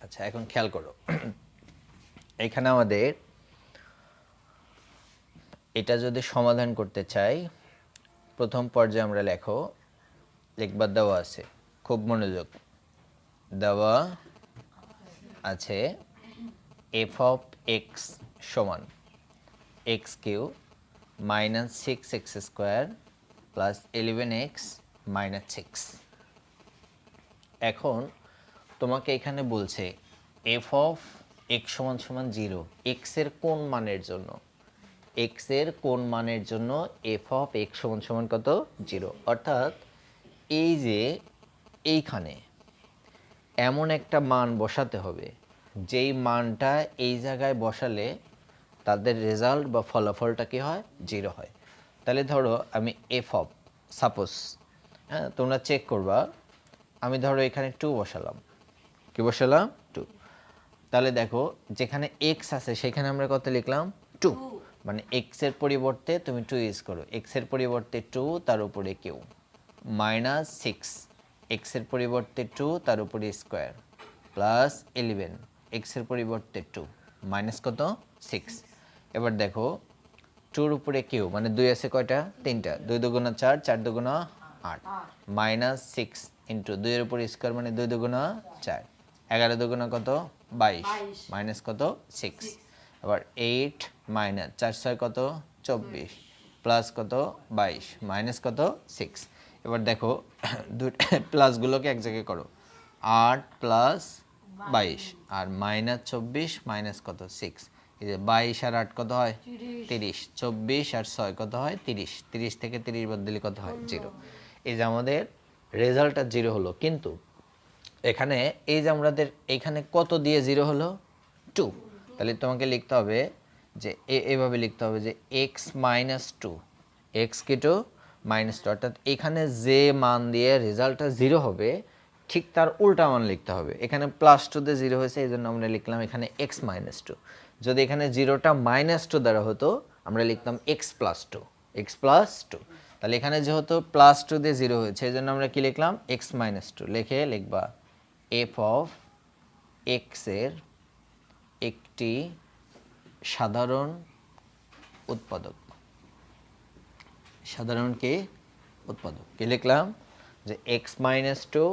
আচ্ছা, এখন খেয়াল করো, এখানে আমাদের এটা যদি সমাধান করতে চাই, প্রথম পর্যায়ে আমরা লিখবার দেওয়া আছে, খুব মনোযোগ, দেওয়া আছে এফ অফ এক্স সমান x cube minus 6x square plus 11x minus 6। এখন তোমাকে এখানে বলছে এফ অফ এক্স সমান সমান 0, এক্সের কোন মানের জন্য, এক্সের কোন মানের জন্য এফ অফ এক্স সমান সমান কত, 0। অর্থাৎ এই যে এইখানে এমন একটা মান বসাতে হবে যেই মানটা এই জায়গায় বসালে তাদের রেজাল্ট বা ফলাফলটা কি হয়, 0 হয়। তাহলে ধরো আমি এফ অফ, সাপোজ, হ্যাঁ তোমরা চেক করবা, আমি ধরো এখানে 2 বসালাম, কি বসালাম 2, তাহলে দেখো যেখানে এক্স আছে সেখানে আমরা কত লিখলাম 2, মানে এক্স এর পরিবর্তে তুমি 2 ইউজ করো, এক্স এর পরিবর্তে 2 তার উপরে কিউ মাইনাস 6, এক্স এর পরিবর্তে 2 তার উপরে স্কোয়ার প্লাস 11, এক্স এর পরিবর্তে 2 মাইনাস কত 6। এবার দেখো 2 এর উপরে কিউ মানে 2 আছে কয়টা, 3টা, 2 দুগুণা 4, 4 দুগুণা 8, মাইনাস 6 ইন্টু 2 এর উপরে স্কোয়ার মানে 2 দুগুণা 4, 11 দুগুণা কত 22, মাইনাস কত 6। আবার 8 মাইনাস 4 6 কত 24 প্লাস কত 22 মাইনাস কত 6। এবার দেখো প্লাসগুলোকে এক জায়গায় করো, 8 প্লাস 22 আর মাইনাস 24 মাইনাস কত 6, এই যে 22 আর 8 কত হয় 30, 24 আর 6 কত হয় 30, 30 থেকে 30 বাদ দিলে কত হয় 0। এই যে আমাদের রেজাল্টটা 0 হলো, কিন্তু এখানে এই যে আমাদের এখানে কত দিয়ে 0 হলো 2, তাহলে তোমাকে লিখতে হবে যে এভাবে লিখতে হবে যে এক্স মাইনাস 2, এক্স কি 2 মাইনাস 2, অর্থাৎ এখানে যে মান দিয়ে রেজাল্টটা 0 হবে ঠিক তার উল্টা মান লিখতে হবে। এখানে প্লাস 2 দিয়ে 0 হয়েছে, এই জন্য আমরা লিখলাম এখানে এক্স মাইনাস 2। যদি এখানে 0টা মাইনাস 2 দ্বারা হতো আমরা লিখতাম এক্স প্লাস 2, এক্স প্লাস 2। তাহলে এখানে যেহেতু প্লাস 2 দিয়ে 0 হয়েছে এই জন্য আমরা কি লিখলাম এক্স মাইনাস 2, লিখে লিখবা এফ অফ এক্স এর একটি সাধারণ উৎপাদক, সাধারণ কি উৎপাদক, কি লিখলাম যে x minus 2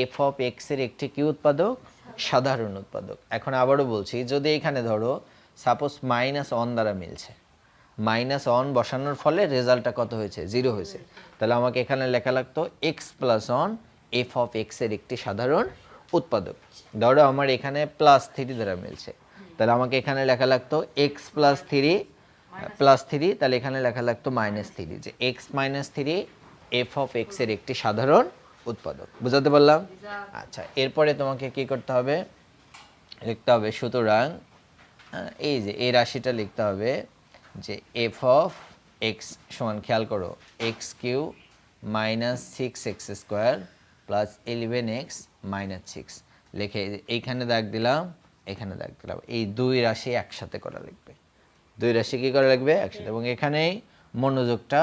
F of x এর একটি কি উৎপাদক, সাধারণ উৎপাদক। এখন আবারও বলছি, যদি এখানে ধরো সাপোজ মাইনাস 1 দ্বারা মিলছে, মাইনাস 1 বসানোর ফলে রেজাল্টটা কত হয়েছে 0 হয়েছে, তাহলে আমাকে এখানে লেখা লাগতো x plus 1 f of x এর একটি সাধারণ উৎপাদক। ধরো আমার এখানে প্লাস 3 দ্বারা মিলছে, তাহলে আমাকে এখানে লেখা লাগতো এক্স প্লাস 3 প্লাস 3, তাহলে এখানে লেখা লাগতো মাইনাস 3, যে x minus 3 F of x এর একটি সাধারণ উৎপাদক। বুঝাতে পারলাম? আচ্ছা, এরপরে তোমাকে কি করতে হবে, লিখতে হবে সুতরাং এই যে এই রাশিটা লিখতে হবে যে এফ অফ এক্স সমান, খেয়াল করো, x cube minus 6x square plus 11x minus 6, লিখে এইখানে দাগ দিলাম, এখানে দাগ দিলাম, এই দুই রাশি একসাথে করা লিখবে, দুই রাশি কি করা লাগবে একসাথে, এবং এখানেই মনোযোগটা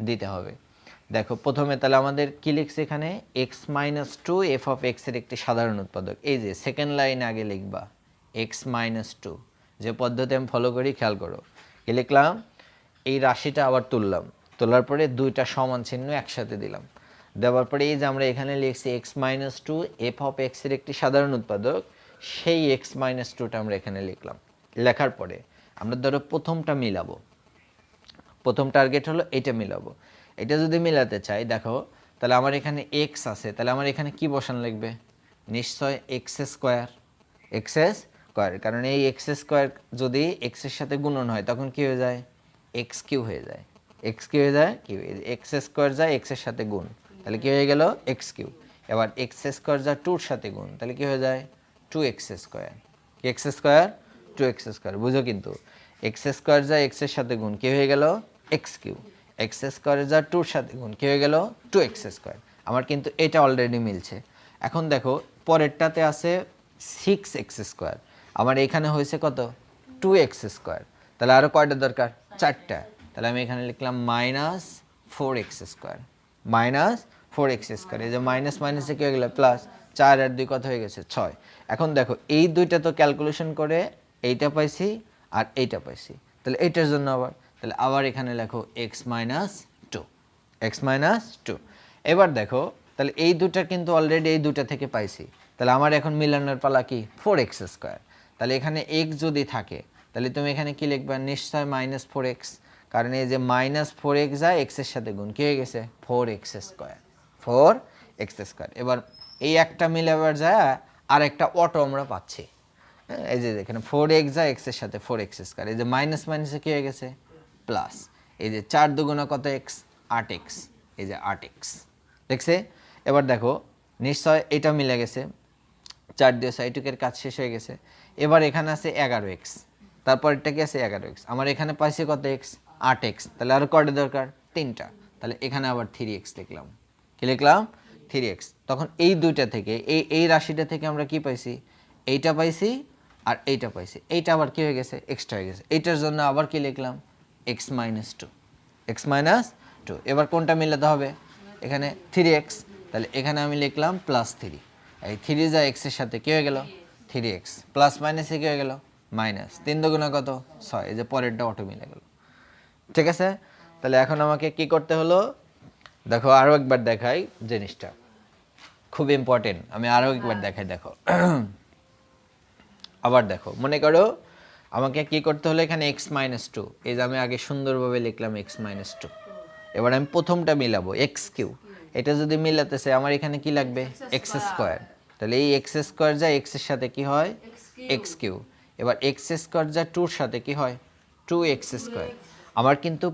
দিতে হবে। দেখো প্রথমে তাহলে আমাদের কি লিখছে এখানে x minus 2 F of x এর একটি সাধারণ উৎপাদক, এই যে সেকেন্ড লাইন আগে লিখবা এক্স মাইনাস 2, যে পদ্ধতি আমি ফলো করি খেয়াল করো, কি লিখলাম, এই রাশিটা আবার তুললাম, তোলার পরে দুইটা সমান চিহ্ন একসাথে দিলাম, দেওয়ার পরে এই যে আমরা এখানে লিখছি x minus 2 F of x এর একটি সাধারণ উৎপাদক, সেই এক্স মাইনাস 2টা আমরা এখানে লিখলাম। লেখার পরে আমরা ধরো প্রথমটা মিলাবো, প্রথম টার্গেট হলো এটা মিলাবো, এটা যদি মিলাতে চাই দেখো তাহলে আমার এখানে এক্স আছে, তাহলে আমার এখানে কি বসানো লাগবে, নিশ্চয় এক্স স্কোয়ার, এক্স স্কোয়ার, কারণ এই এক্স স্কোয়ার যদি এক্স এর সাথে গুণন হয় তখন কি হয়ে যায় এক্স কিউ হয়ে যায়, এক্স কি হয়ে যায় কিউ, এক্স স্কোয়ার যায় এক্স এর সাথে গুণ, তাহলে কি হয়ে গেল এক্স কিউ। এবার এক্স স্কোয়ার যায় 2 এর সাথে গুণ, তাহলে কি হয়ে যায় 2x স্কোয়ার, কি এক্স স্কোয়ার 2x স্কোয়ার, বুঝো কিন্তু এক্স স্কোয়ার যায় এক্স এর সাথে গুণ, কি হয়ে গেল এক্স কিউ, এক্স স্কোয়ারের যা 2 এর সাথে গুণ, কি হয়ে গেল 2x স্কোয়ার। আমার কিন্তু এটা অলরেডি মিলছে। এখন দেখো পরেরটাতে আছে 6x স্কোয়ার, আমার এখানে হয়েছে কত 2x স্কোয়ার, তাহলে আরও কয়টা দরকার 4টা, তাহলে আমি এখানে লিখলাম minus 4x square, minus 4x square, এই যে মাইনাস মাইনাসে কি হয়ে গেল প্লাস, 4 আর 2 কত হয়ে গেছে 6। এখন দেখো এই দুইটা তো ক্যালকুলেশন করে এইটা পাইছি আর এইটা পাইছি, তাহলে এইটার জন্য তাহলে আবার এখানে লেখো এক্স মাইনাস টু। এবার দেখো তাহলে এই দুটা কিন্তু অলরেডি এই দুটা থেকে পাইছি, তাহলে আমার এখন মিলানোর পালা কি 4x²। তাহলে এখানে x যদি থাকে তাহলে তুমি এখানে কি লিখবা, নিশ্চয় -4x, কারণ এই যে -4x যায় x এর সাথে গুণ, কি হয়ে গেছে 4x²। এবার এই একটা মিলে আবার যায় আর একটা অটো আমরা পাচ্ছি, এই যে এখানে 4x যায় x এর সাথে 4x², এই যে মাইনাস মাইনাসে কি হয়ে গেছে প্লাস, এই যে 4 দুগুণা কত x 8x, এই যে 8x দেখছে। এবার দেখো নিশ্চয় এটা মিলে গেছে, 4 দিয়ে 6 কাজ শেষ হয়ে গেছে। এবার এখানে আছে 11x, তারপর এটা কি আছে 11x, আমার এখানে পাইছে কত x 8x, তাহলে আরো কয়টা দরকার 3টা, তাহলে এখানে আবার 3x লিখলাম, কি লিখলাম 3x। তখন এই দুইটা থেকে এই রাশিটা থেকে আমরা কি পাইছি, এইটা পাইছি আর এইটা পাইছি, এইটা আবার কি হয়ে গেছে এক্সট্রা হয়ে গেছে, এইটার জন্য আবার কি লিখলাম x -2। এবার কোনটা মিলাতে হবে, এখানে 3x, তাহলে এখানে আমি লিখলাম +3, এই 3 যা x এর সাথে কি হয়ে গেল 3x, প্লাস মাইনাসে কি হয়ে গেল মাইনাস, 3 দুগুণা কত 6, এই যে পরেরটা অটো মিলে গেল। ঠিক আছে, তাহলে এখন আমাকে কি করতে হলো, দেখো আরো একবার দেখাই জিনিসটা, খুব ইম্পর্টেন্ট, আমি আরো একবার দেখাই। দেখো আবার দেখো, মনে করো আমাকে কি করতে হলো, এখানে x -2, এই যে আমি আগে সুন্দরভাবে লিখলাম x -2। এবার আমি প্রথমটা মিলাবো x3, এটা যদি মিলাতে চাই আমার এখানে কি লাগবে x², তাহলে এই x² যা x এর সাথে কি হয় x3, এবার x² যা 2 এর সাথে কি হয় 2x²। আমার কিন্তু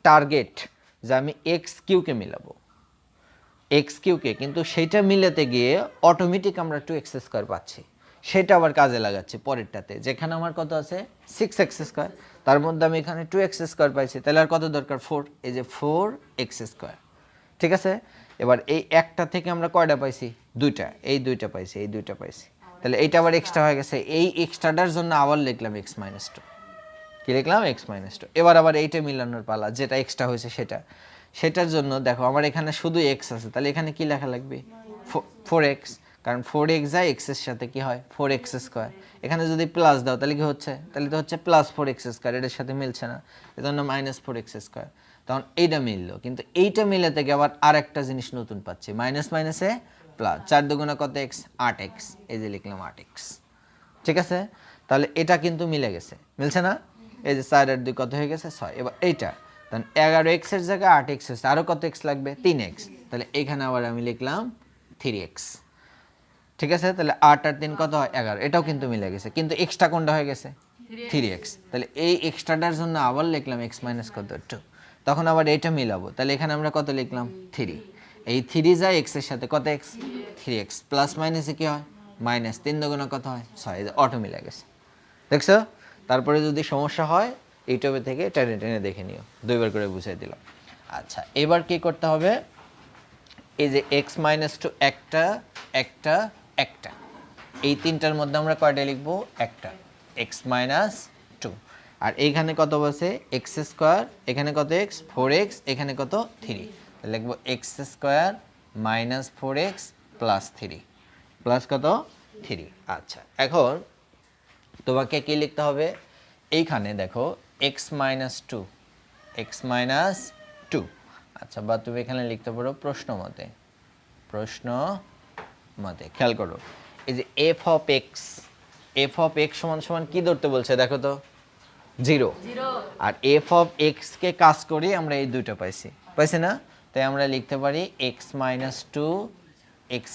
টার্গেট যে আমি x3 কে মিলাবো, x3 কে, কিন্তু সেটা মিলাতে গিয়ে অটোমেটিক আমরা 2x² পাচ্ছি, সেটা আবার কাজে লাগাচ্ছি পরেরটাতে, যেখানে আমার কত আছে 6x², তার মধ্যে আমি এখানে 2x² পাইছি, তাহলে আর কত দরকার 4, এই যে 4x²। ঠিক আছে, এবার এই একটা থেকে আমরা কয়টা পাইছি দুইটা, এই দুইটা পাইছি, এই দুইটা পাইছি, তাহলে এইটা আবার এক্সট্রা হয়ে গেছে, এই এক্সট্রাটার জন্য আবার লিখলাম x -2, কি লিখলাম x -2। এবার আবার এইটা মিলানোর পালা, যেটা এক্সট্রা হয়েছে সেটার জন্য দেখো আমার এখানে শুধু x আছে, তাহলে এখানে কি লেখা লাগবে 4x, কারণ 4x যায় x এর সাথে কি হয় 4x²। এখানে যদি প্লাস দাও তাহলে কি হচ্ছে, তাহলে তো হচ্ছে +4x², এটার সাথে মিলছে না, এজন্য -4x²। তখন এইটা মিললো, কিন্তু এইটা মিলে থেকে আবার আরেকটা জিনিস নতুন পাচ্ছি, মাইনাস মাইনাসে প্লাস, 4 দুগুণা কত x 8x, এই যে লিখলাম 8x। ঠিক আছে, তাহলে এটা কিন্তু মিলে গেছে, মিলছে না, এই যে 4 আর 2 কত হয়ে গেছে 6। এবার এইটা তখন 11x এর জায়গায় 8x হচ্ছে, আরো কত x লাগবে 3x, তাহলে এখানে আবার আমি লিখলাম 3x। ঠিক আছে, তাহলে 8 আর 3 কত হয় 11, এটাও কিন্তু মিলে গেছে, কিন্তু এক্সট্রা কোনটা হয়ে গেছে 3x, তাহলে এই এক্সট্রাটার জন্য আবার লিখলাম x কত 2। তখন আবার এটা মিলাবো, তাহলে এখানে আমরা কত লিখলাম 3, এই 3 যায় x এর সাথে কত x 3x, প্লাস মাইনাসে কি হয় মাইনাস, 3 দুগুণা কত হয় 6, এই যে অটো মিলে গেছে, দেখছো। তারপরে যদি সমস্যা হয় ইউটিউবে থেকে টেনে টেনে দেখে নিও, দুইবার করে বুঝিয়ে দিলাম। আচ্ছা, এবার কি করতে হবে, এই যে x -2 একটা একটা একটা, এই তিনটার মধ্যে আমরা কয়টা লিখবো একটা, x -2, আর এইখানে কত বসে x², এখানে কত x 4x, এখানে কত 3, তাহলে লিখবো x² -4x + 3, প্লাস কত 3। আচ্ছা, এখন তোমাকে কি লিখতে হবে, এইখানে দেখো x -2, আচ্ছা, বা তুমি এখানে লিখতে পারো প্রশ্ন মতে, খেয়াল করো, এই যে f অফ x সমান কি ধরতে বলছে দেখো তো 0, আর f অফ x কে কাজ করি আমরা এই দুইটা পাইছি না, তাই আমরা লিখতে পারি x -2 x²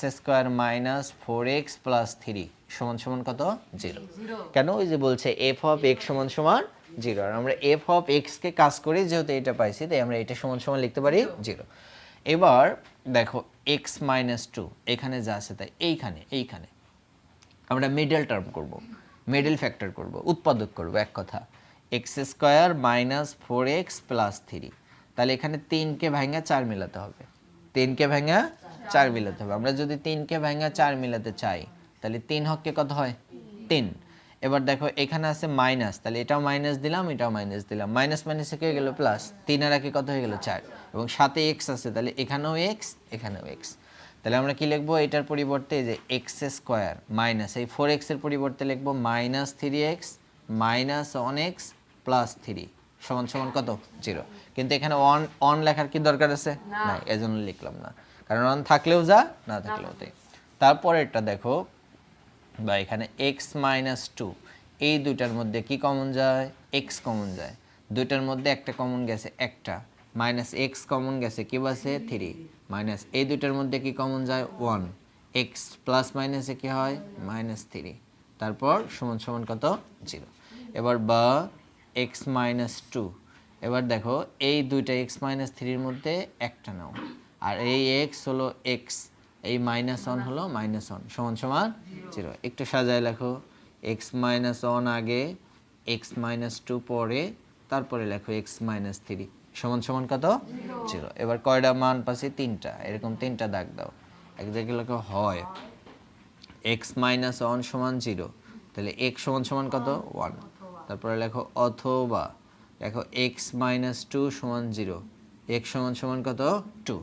- 4x + 3 সমান কত 0। কেন, ওই যে বলছে f অফ x সমান 0, আর আমরা f অফ x কে কাজ করি যেহেতু এটা পাইছি, তাই আমরা এটা সমান লিখতে পারি 0। এবার দেখো x -2 এখানে যা আছে তাই এইখানে আমরা মিডল টার্ম করব, মিডল ফ্যাক্টর করব, উৎপাদক করব, এক কথা x² - 4x + 3, তাহলে এখানে 3 কে ভাঙা 4 মিলাতে হবে, 3 কে ভাঙা 4 মিলাতে হবে। আমরা যদি 3 কে ভাঙা 4 মিলাতে চাই তাহলে 3 হককে কত হয় 3। এবার দেখো এখানে আছে মাইনাস, তাহলে এটাও মাইনাস দিলাম, এটাও মাইনাস দিলাম, মাইনাস মাইনাসে কি হয়ে গেল প্লাস, 3 আর একে কত হয়ে গেল 4, এবং সাথে x আছে, তাহলে এখানেও x এখানেও x, তাহলে আমরা কি লিখবো এটার পরিবর্তে যে এক্স স্কোয়ার মাইনাস এই 4x এর পরিবর্তে লিখবো minus 3x minus 1x plus 3 সমান সমান কত 0। কিন্তু এখানে অন লেখার কি দরকার আছে না, এজন্য লিখলাম না, কারণ অন থাকলেও যা না থাকলেও তাই। তারপরে এটা দেখো বা এখানে x মাইনাস 2 এই দুইটার মধ্যে কি কমন যায় x কমন যায়, দুইটার মধ্যে একটা কমন গেছে একটা, মাইনাস এক্স কমন গেছে কি বাসে 3 মাইনাস এই দুইটার মধ্যে কি কমন যায় 1, এক্স প্লাস মাইনাসে কি হয় মাইনাস 3, তারপর সমান সমান কত 0। এবার বা এক্স মাইনাস 2, এবার দেখো এই দুইটা এক্স মাইনাস 3-র মধ্যে একটা নাও, আর এই এক্স হলো এক্স, এই মাইনাস 1 হলো মাইনাস 1 সমান সমান 0। একটু সাজায় লেখো এক্স মাইনাস 1 আগে, এক্স মাইনাস 2 পরে, তারপরে লেখো এক্স মাইনাস 3 সমান সমান কত 0। এবার কয়টা মান পাচ্ছি 3টা, এরকম 3টা দাগ দাও। এক জায়গায় লেখো হয় এক্স মাইনাস 1 সমান 0, তাহলে এক্স সমান সমান কত 1, তারপরে লেখো অথবা লেখো এক্স মাইনাস 2 সমান 0, এক্স সমান সমান কত 2,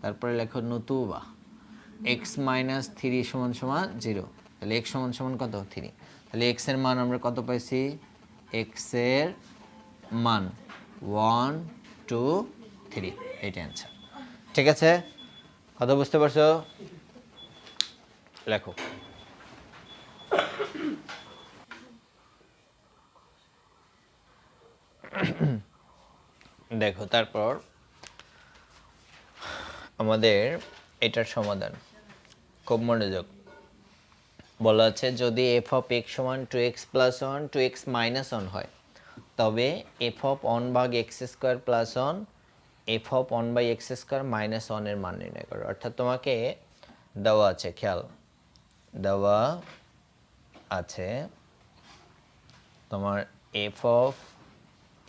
তারপরে লেখো নতুবা এক্স মাইনাস 3 সমান সমান 0, তাহলে এক্স সমান সমান কত 3। তাহলে এক্স এর মান আমরা কত পাইছি, এক্স এর মান 1 2 3, এইটা অ্যান্সার। ঠিক আছে, কথা বুঝতে পারছো, লেখো। দেখো তারপর আমাদের এটার সমাধান খুব মনোযোগ, বলা আছে যদি এফ অফ এক্স সমান 2x প্লাস 1 2x মাইনাস 1 হয় তবে এফ অফ 1 ভাগ x square plus 1 f of 1 by x square minus 1 এর মান নির্ণয় করো। অর্থাৎ তোমাকে দেওয়া আছে, খেয়াল দেওয়া আছে তোমার এফ অফ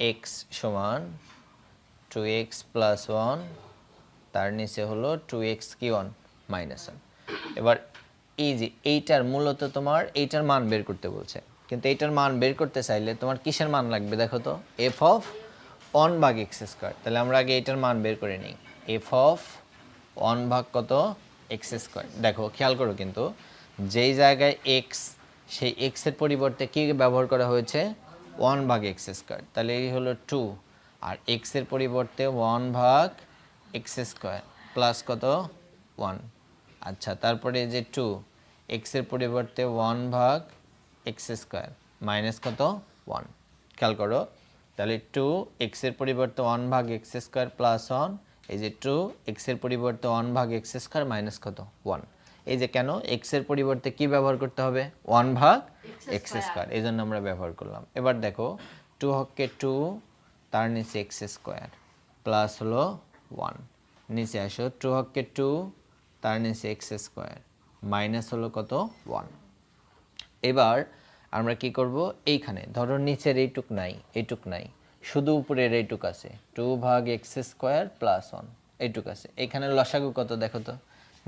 এক্স সমান 2x প্লাস 1, তার নিচে হলো 2x কি 1 মাইনাস 1। এবার এই যে এইটার মূলত তোমার এইটার মান বের করতে বলছে, কিন্তু এইটার মান বের করতে চাইলে তোমার কিসের মান লাগবে দেখো তো, এফ অফ 1 ভাগ এক্স স্কোয়ার। তাহলে আমরা আগে এইটার মান বের করে নিই, এফ অফ 1 ভাগ কত এক্স স্কোয়ার। দেখো খেয়াল করো কিন্তু যেই জায়গায় এক্স, সেই এক্সের পরিবর্তে কি ব্যবহার করা হয়েছে 1 ভাগ এক্স স্কোয়ার, তাহলে এই হলো 2, আর এক্সের পরিবর্তে 1 ভাগ এক্স স্কোয়ার প্লাস কত 1। আচ্ছা তারপরে যে 2 এক্সের পরিবর্তে 1 ভাগ এক্স স্কোয়ার মাইনাস কত 1। খেয়াল করো তাহলে 2 এক্সের পরিবর্তে 1 ভাগ এক্স স্কোয়ার প্লাস 1, এই যে 2 এক্সের পরিবর্তে 1 ভাগ এক্স স্কোয়ার মাইনাস কত 1। এই যে কেন এক্সের পরিবর্তে কি ব্যবহার করতে হবে 1 ভাগ এক্স স্কোয়ার, এই জন্য আমরা ব্যবহার করলাম। এবার দেখো 2 হককে 2, তার নিচে এক্স স্কোয়ার প্লাস হলো 1, নিচে আসো 2 হককে 2, তার নিচে এক্স স্কোয়ার মাইনাস হলো কত 1। এবার আমরা কি করব, এইখানে ধরো নিচের এইটুক নাই, এইটুক নাই, শুধু উপরের এইটুক আছে 2 ভাগ এক্স স্কোয়ার প্লাস 1 এইটুক আছে। এখানে লসাগু কত দেখো তো,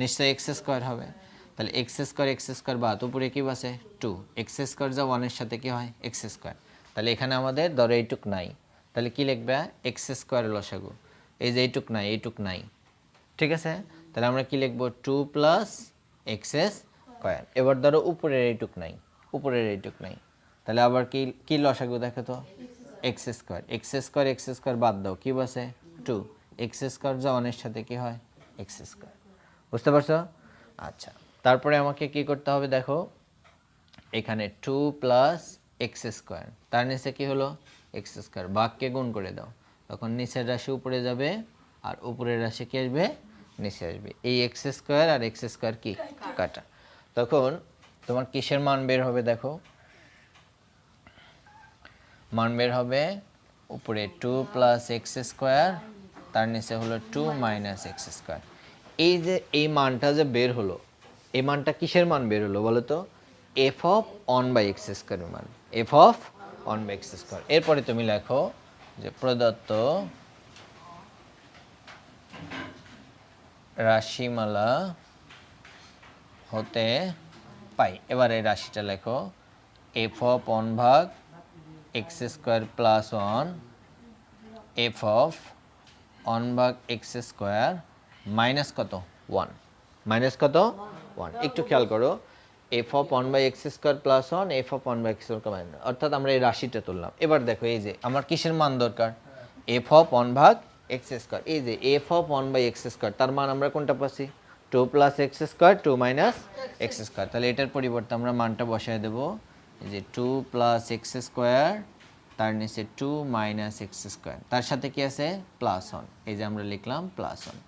নিশ্চয়ই এক্স স্কোয়ার হবে, তাহলে এক্স স্কোয়ার বাদ উপরে কি বাসে 2, এক্স স্কোয়ার যা 1-এর সাথে কি হয় এক্স স্কোয়ার। তাহলে এখানে আমাদের ধরো এইটুক নাই, তাহলে কি লিখবে এক্স স্কোয়ার লসাগু, এই যে এইটুক নাই এইটুক নাই, ঠিক আছে, তাহলে আমরা কি লিখবো 2 প্লাস এক্স স্কোয়ার। এবার ধরো উপরের এইটুক নাই, উপরের এইটুক নাই, তাহলে আবার কি কি লসাগু দেখো তো এক্স স্কোয়ার বাদ দাও কি বসে 2, এক্স স্কোয়ার যা 1-এর সাথে কি হয় এক্স স্কোয়ার। বুঝতে পারছো? আচ্ছা তারপরে আমাকে কি করতে হবে দেখো, এখানে 2 প্লাস এক্স স্কোয়ার, তার নিচে কি হলো এক্স স্কোয়ার, ভাগকে গুণ করে দাও, তখন নিচের রাশি উপরে যাবে আর উপরের রাশি কি আসবে নিচে আসবে। এই এক্স স্কোয়ার আর এক্স স্কোয়ার কি কাটা, তখন তোমার কিসের মান বের হবে দেখো, মান বের হবে উপরে 2 প্লাস এক্স স্কোয়ার, তার নিচে হলো 2 মাইনাস এক্স স্কোয়ার। এই যে এই মানটা যে বের হলো, এই মানটা কিসের মান বের হলো বলো তো, এফ অফ 1 বাই এক্স স্কোয়ারের মান, f of 1 by x square. এরপরে তুমি লেখো যে প্রদত্ত রাশিমালা হতে পাই, এবার এই রাশিটা লেখো এফ অফ 1 ভাগ x square plus 1 f of 1 ভাগ এক্স স্কোয়ার মাইনাস কত 1। মাইনাস কত 1। একটু খেয়াল করো, F of 1/x² plus 1 f of 1/x² minus, অর্থাৎ আমরা এই রাশিটা তুললাম। এবার দেখো এই যে আমার কিসের মান দরকার, এফ অফ 1/x²। এই যে এফ অফ 1/x², তার মান আমরা কোনটা পাচ্ছি 2 + x², 2 - x²। তাহলে এটার পরিবর্তে আমরা মানটা বসায় দেব, এই যে 2 + x², তার নিচে 2 - x², তার সাথে কি আছে প্লাস 1, এই যে আমরা লিখলাম প্লাস 1।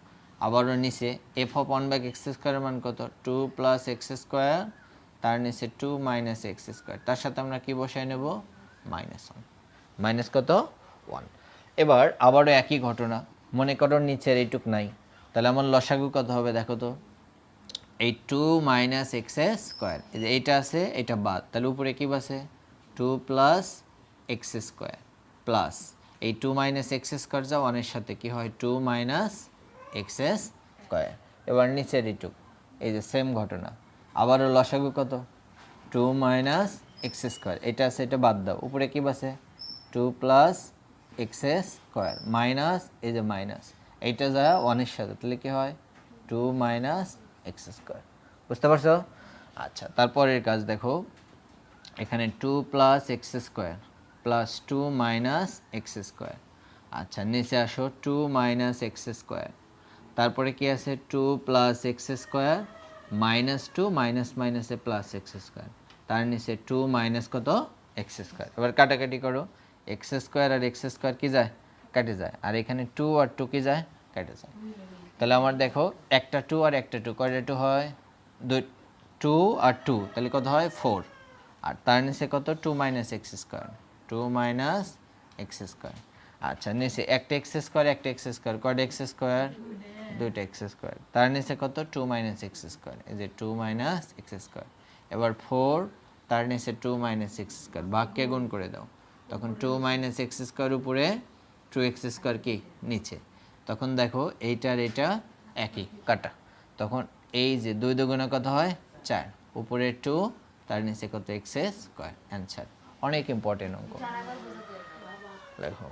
আবারও নিচে এফ অফ 1/x² এর মান কত 2 + x², তার নিচে 2 - x², তার সাথে আমরা কি বসায় নেব -1, মাইনাস কত 1। এবার আবারও একই ঘটনা, মনে করো নিচের এইটুক নাই, তাহলে আমার লসাগু কত হবে দেখো তো, এই 2 - x², এই যে এইটা আছে, এটা বাদ, তাহলে উপরে কি আছে 2 + x² প্লাস এই 2 - x² যা 1 এর সাথে কি হয় 2 - x²। এবার নিচের এইটুক, এই যে সেম ঘটনা, আবারও লসাগু কত 2 - x², এটা আছে, এটা বাদ দাও, উপরে কি আছে 2 + x² মাইনাস এই যে মাইনাস, এইটা যা 1 এর সাথে, তাহলে কি হয় 2 - x²। বুঝতে পারছো? আচ্ছা, তারপরের কাজ দেখো, এখানে 2 + x² প্লাস 2 - x²। আচ্ছা, নিচে আসো 2 - x², তারপরে কি আছে 2 + x² -2 মাইনাস মাইনাসে প্লাস x², তার নিচে 2 মাইনাস কত x²। এবার কাটাকাটি করো, x² আর x² কি যায় কেটে যায়, আর এখানে 2 আর 2 কি যায় কেটে যায়। তাহলে আমার দেখো একটা 2 আর একটা 2, কয়টা 2 হয় 2 আর 2, তাহলে কত হয় 4, আর তার নিচে কত 2 - x², 2 - x²। আচ্ছা, নিচে একটা x², একটা x², কয়টা x², দুইটা x², তার নিচে কত 2 - x², এই যে 2 - x²। এবার 4, তার নিচে 2 - x², ভাগকে গুণ করে দাও, তখন 2 - x² উপরে 2x² কি নিচে, তখন দেখো এইটার এটা একই কাটা, তখন এই যে 2 দুগুণে কত হয় 4, উপরে 2, তার নিচে কত x²। অ্যান্সার, অনেক ইম্পর্টেন্ট অঙ্ক। দেখো